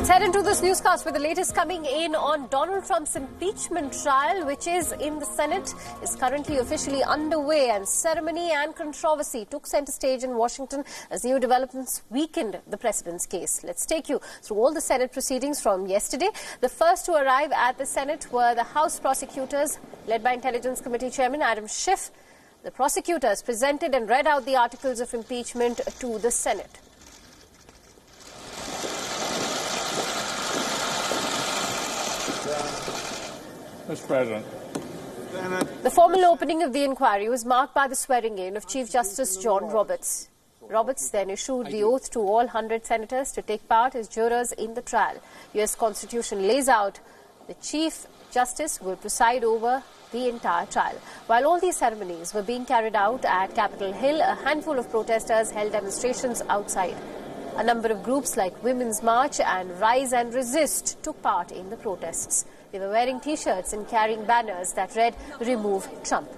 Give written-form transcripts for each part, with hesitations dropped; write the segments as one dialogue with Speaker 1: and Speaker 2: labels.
Speaker 1: Let's head into this newscast with the latest coming in on Donald Trump's impeachment trial, which is in the Senate, is currently officially underway, and ceremony and controversy took center stage in Washington as new developments weakened the president's case. Let's take you through all the Senate proceedings from yesterday. The first to arrive at the Senate were the House prosecutors, led by Intelligence Committee Chairman Adam Schiff. The prosecutors presented and read out the articles of impeachment to the Senate.
Speaker 2: Mr. President.
Speaker 1: The formal opening of the inquiry was marked by the swearing-in of Chief Justice John Roberts. Roberts then issued the oath to all 100 senators to take part as jurors in the trial. U.S. Constitution lays out the Chief Justice will preside over the entire trial. While all these ceremonies were being carried out at Capitol Hill, a handful of protesters held demonstrations outside. A number of groups like Women's March and Rise and Resist took part in the protests. They were wearing T-shirts and carrying banners that read, "Remove Trump."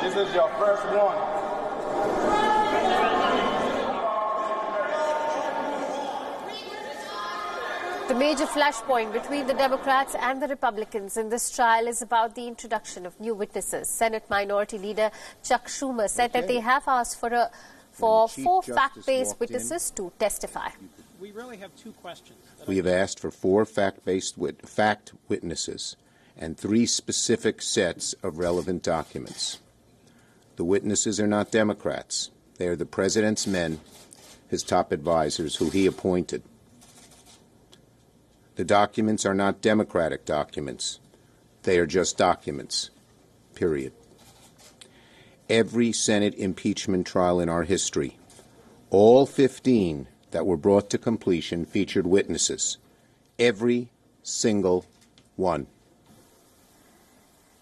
Speaker 2: This is your first one.
Speaker 1: The major flashpoint between the Democrats and the Republicans in this trial is about the introduction of new witnesses. Senate Minority Leader Chuck Schumer said that they have asked for four fact-based witnesses to testify.
Speaker 3: We really have two questions.
Speaker 4: We have asked for four fact-based witnesses and three specific sets of relevant documents. The witnesses are not Democrats. They are the President's men, his top advisors, who he appointed. The documents are not Democratic documents. They are just documents, period. Every Senate impeachment trial in our history, all 15 that were brought to completion, featured witnesses. Every single one.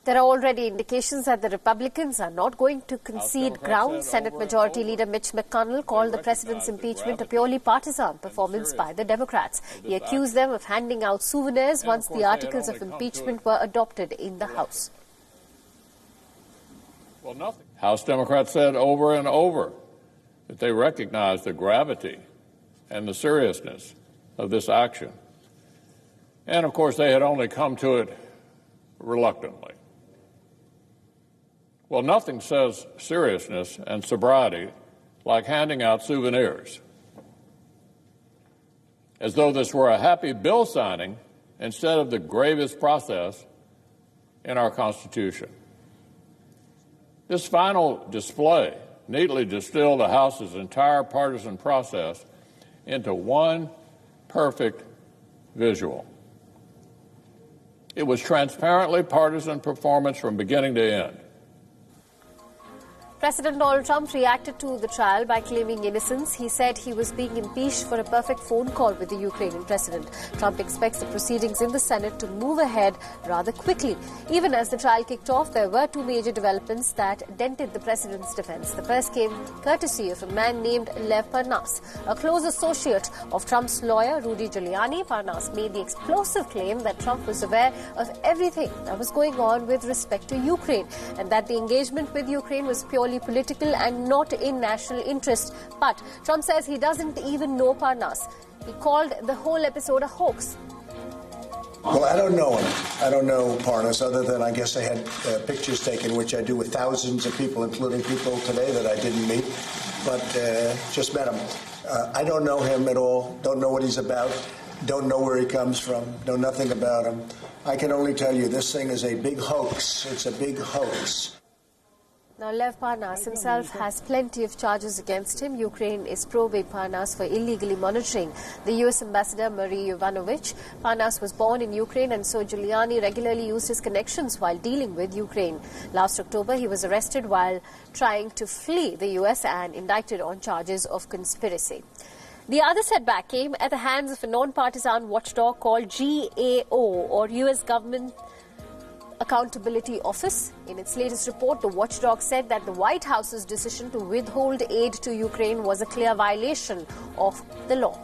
Speaker 1: There are already indications that the Republicans are not going to concede ground. Senate Majority Leader Mitch McConnell called the president's impeachment a purely partisan performance by the Democrats. He accused them of handing out souvenirs once the articles of impeachment were adopted in the House.
Speaker 2: Well, nothing. House Democrats said over and over that they recognized the gravity and the seriousness of this action. And, of course, they had only come to it reluctantly. Well, nothing says seriousness and sobriety like handing out souvenirs, as though this were a happy bill signing instead of the gravest process in our Constitution. This final display neatly distilled the House's entire partisan process into one perfect visual. It was transparently partisan performance from beginning to end.
Speaker 1: President Donald Trump reacted to the trial by claiming innocence. He said he was being impeached for a perfect phone call with the Ukrainian president. Trump expects the proceedings in the Senate to move ahead rather quickly. Even as the trial kicked off, there were two major developments that dented the president's defense. The first came courtesy of a man named Lev Parnas, a close associate of Trump's lawyer, Rudy Giuliani. Parnas made the explosive claim that Trump was aware of everything that was going on with respect to Ukraine, and that the engagement with Ukraine was purely political and not in national interest. But Trump says he doesn't even know Parnas. He called the whole episode a hoax.
Speaker 5: Well, I don't know him. I don't know Parnas, other than I guess I had pictures taken, which I do with thousands of people, including people today that I didn't meet, but just met him. I don't know him at all, don't know what he's about, don't know where he comes from, know nothing about him. I can only tell you this thing is a big hoax. It's a big hoax.
Speaker 1: Now, Lev Parnas himself has plenty of charges against him. Ukraine is probing Parnas for illegally monitoring the U.S. Ambassador Marie Yovanovitch. Parnas was born in Ukraine, and so Giuliani regularly used his connections while dealing with Ukraine. Last October, he was arrested while trying to flee the U.S. and indicted on charges of conspiracy. The other setback came at the hands of a non-partisan watchdog called GAO, or U.S. Government Accountability Office. In its latest report, the watchdog said that the White House's decision to withhold aid to Ukraine was a clear violation of the law.